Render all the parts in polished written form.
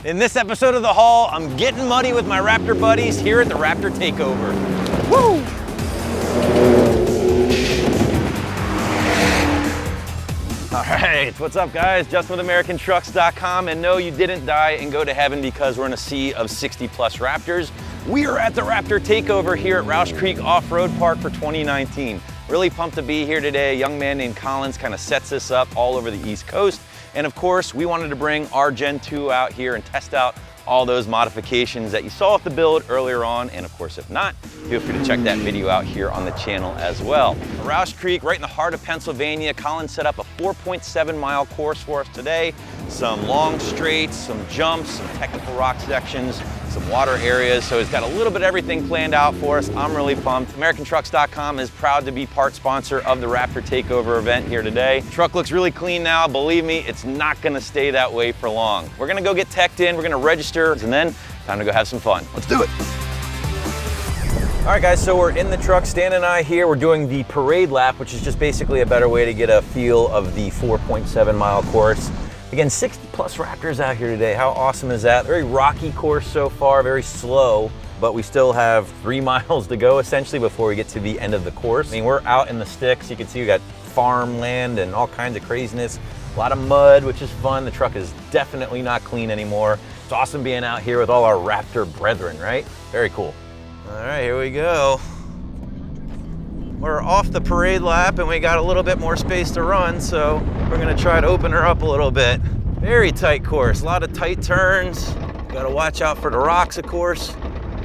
In this episode of The Haul, I'm getting muddy with my Raptor buddies here at the Raptor Takeover. Woo! All right, what's up guys? Justin with AmericanTrucks.com, and no, you didn't die and go to heaven because we're in a sea of 60 plus Raptors. We are at the Raptor Takeover here at Rausch Creek Off-Road Park for 2019. Really pumped to be here today. A young man named Collins kind of sets this up all over the East Coast. And of course, we wanted to bring our Gen 2 out here and test out all those modifications that you saw at the build earlier on. And of course, if not, feel free to check that video out here on the channel as well. Rausch Creek, right in the heart of Pennsylvania, Collins set up a 4.7 mile course for us today. Some long straights, some jumps, some technical rock sections, some water areas. So he's got a little bit of everything planned out for us. I'm really pumped. AmericanTrucks.com is proud to be part sponsor of the Raptor Takeover event here today. The truck looks really clean now. Believe me, it's not gonna stay that way for long. We're gonna go get teched in, we're gonna register, and then time to go have some fun. Let's do it. All right guys, so we're in the truck, Stan and I here. We're doing the parade lap, which is just basically a better way to get a feel of the 4.7 mile course. Again, 60 plus Raptors out here today. How awesome is that? Very rocky course so far, very slow, but we still have 3 miles to go essentially before we get to the end of the course. I mean, we're out in the sticks. You can see we got farmland and all kinds of craziness. A lot of mud, which is fun. The truck is definitely not clean anymore. It's awesome being out here with all our Raptor brethren, right? Very cool. All right, here we go. We're off the parade lap and we got a little bit more space to run, so we're gonna try to open her up a little bit. Very tight course, a lot of tight turns. Gotta watch out for the rocks, of course.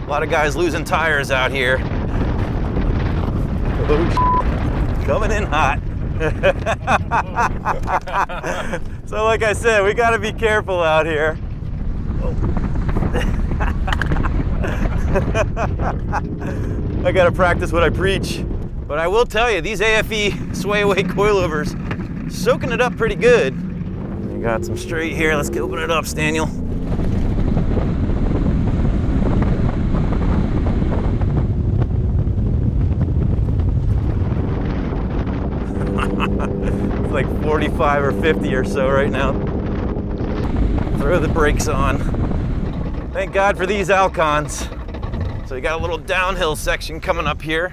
A lot of guys losing tires out here. Oh, coming in hot. So like I said, we gotta be careful out here. I gotta practice what I preach. But I will tell you, these AFE sway away coilovers, soaking it up pretty good. We got some straight here. Let's open it up, Staniel. It's like 45 or 50 or so right now. Throw the brakes on. Thank God for these Alcons. So you got a little downhill section coming up here.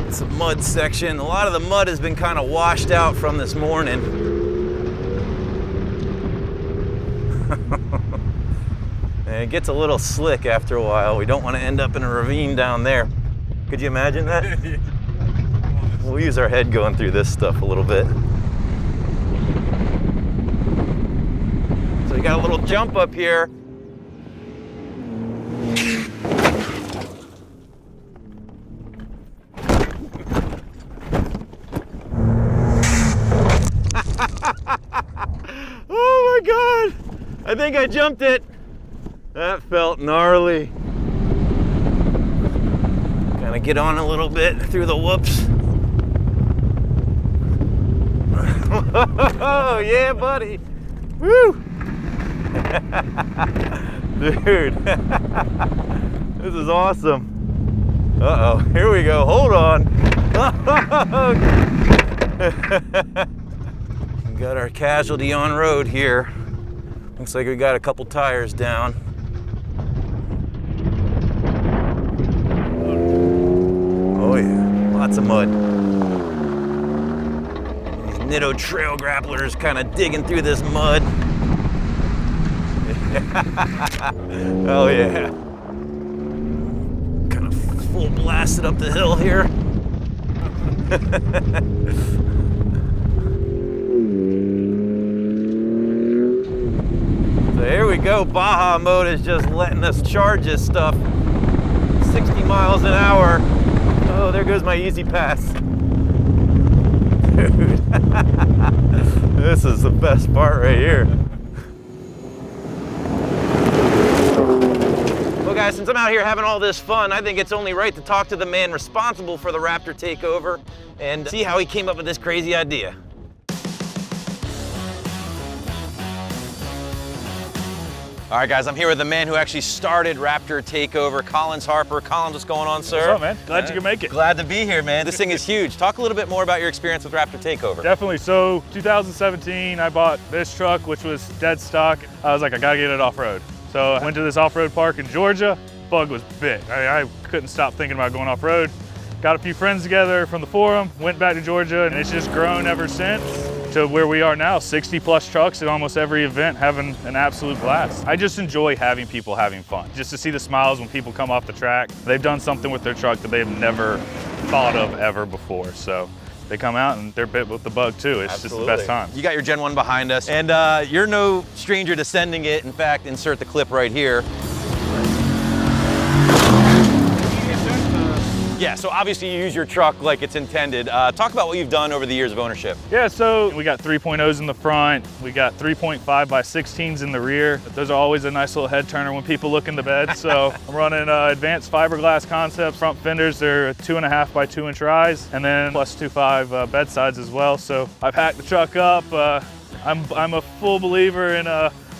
It's a mud section. A lot of the mud has been kind of washed out from this morning. And it gets a little slick after a while. We don't want to end up in a ravine down there. Could you imagine that? We'll use our head going through this stuff a little bit. So we got a little jump up here. Oh my God! I think I jumped it. That felt gnarly. Kind of get on a little bit through the whoops. Oh yeah, buddy. Woo! Dude, this is awesome. Uh-oh, here we go, hold on. We got our casualty on road here. Looks like we got a couple tires down. Oh yeah, lots of mud. These Nitto trail grapplers kind of digging through this mud. Oh yeah. Kind of full blasted up the hill here. So here we go, Baja mode is just letting us charge this stuff. 60 miles an hour. Oh, there goes my easy pass. Dude, this is the best part right here. Well guys, since I'm out here having all this fun, I think it's only right to talk to the man responsible for the Raptor Takeover and see how he came up with this crazy idea. All right, guys, I'm here with the man who actually started Raptor Take Over, Collins Harper. Collins, what's going on, sir? What's up, man? Glad you could make it. Glad to be here, man. This thing is huge. Talk a little bit more about your experience with Raptor Take Over. Definitely. So 2017, I bought this truck, which was dead stock. I was like, I gotta get it off-road. So I went to this off-road park in Georgia. Bug was big. I couldn't stop thinking about going off-road. Got a few friends together from the forum, went back to Georgia, and it's just grown ever since to where we are now, 60 plus trucks at almost every event, having an absolute blast. I just enjoy having people having fun. Just to see the smiles when people come off the track. They've done something with their truck that they've never thought of ever before. So they come out and they're bit with the bug too. It's Absolutely. Just the best time. You got your Gen 1 behind us, and you're no stranger to sending it. In fact, insert the clip right here. Yeah, so obviously you use your truck like it's intended. Talk about what you've done over the years of ownership. Yeah, so we got 3.0s in the front. We got 3.5 by 16s in the rear. Those are always a nice little head turner when people look in the bed. So I'm running advanced fiberglass concept front fenders. They're 2.5 by 2-inch rise, and then plus 2.5 bed sides as well. So I've hacked the truck up. I'm a full believer in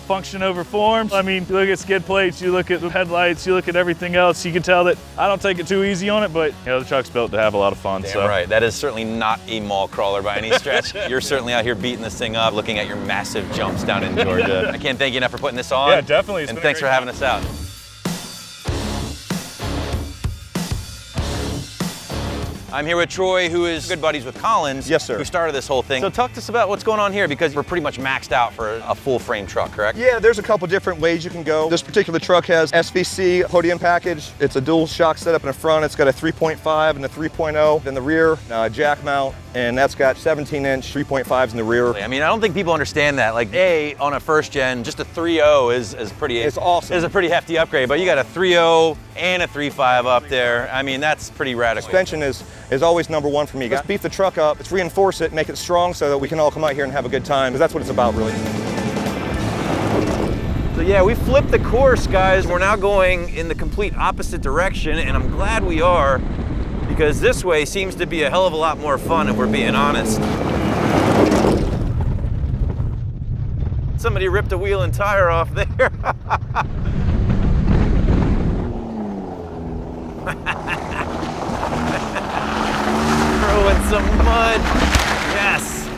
function over form. I mean, you look at skid plates, you look at the headlights, you look at everything else, you can tell that I don't take it too easy on it, but you know, the truck's built to have a lot of fun. Damn right, that is certainly not a mall crawler by any stretch. You're certainly out here beating this thing up, looking at your massive jumps down in Georgia. I can't thank you enough for putting this on. Yeah, definitely. And thanks for having us out. I'm here with Troy, who is good buddies with Collins. Yes, sir. Who started this whole thing. So talk to us about what's going on here, because we're pretty much maxed out for a full frame truck, correct? Yeah, there's a couple different ways you can go. This particular truck has SVC podium package. It's a dual shock setup in the front. It's got a 3.5 and a 3.0 in the rear, jack mount, and that's got 17-inch 3.5s in the rear. I mean, I don't think people understand that. Like, on a first gen, just a 3.0 is pretty. It's awesome. Is a pretty hefty upgrade, but you got a 3.0 and a 3.5 up there. I mean, that's pretty radical. Suspension is always number one for me. Let's beef the truck up, let's reinforce it, make it strong so that we can all come out here and have a good time, because that's what it's about, really. So yeah, we flipped the course, guys. We're now going in the complete opposite direction, and I'm glad we are, because this way seems to be a hell of a lot more fun, if we're being honest. Somebody ripped a wheel and tire off there. Throwing some mud. Yes.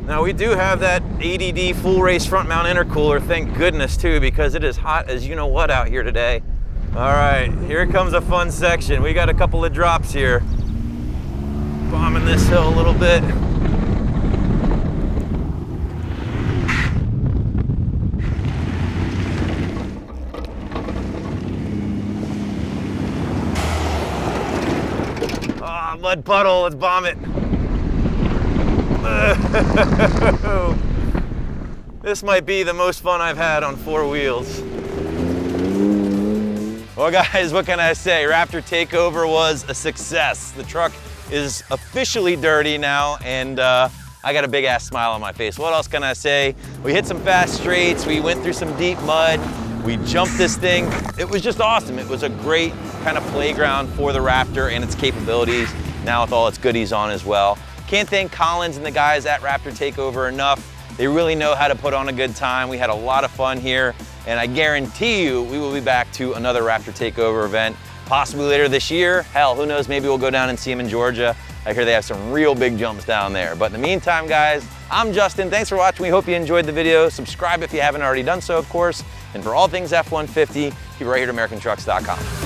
Now we do have that ADD full race front mount intercooler, thank goodness too, because it is hot as you know what out here today. All right, here comes a fun section. We got a couple of drops here. Bombing this hill a little bit. Ah, mud puddle, let's bomb it. This might be the most fun I've had on four wheels. Well guys, what can I say? Raptor Take Over was a success. The truck is officially dirty now, and I got a big ass smile on my face. What else can I say? We hit some fast straights, we went through some deep mud, we jumped this thing. It was just awesome. It was a great kind of playground for the Raptor and its capabilities, now with all its goodies on as well. Can't thank Collins and the guys at Raptor Take Over enough. They really know how to put on a good time. We had a lot of fun here, and I guarantee you we will be back to another Raptor Take Over event, possibly later this year. Hell, who knows, maybe we'll go down and see them in Georgia. I hear they have some real big jumps down there. But in the meantime, guys, I'm Justin. Thanks for watching. We hope you enjoyed the video. Subscribe if you haven't already done so, of course. And for all things F-150, keep it right here at AmericanTrucks.com.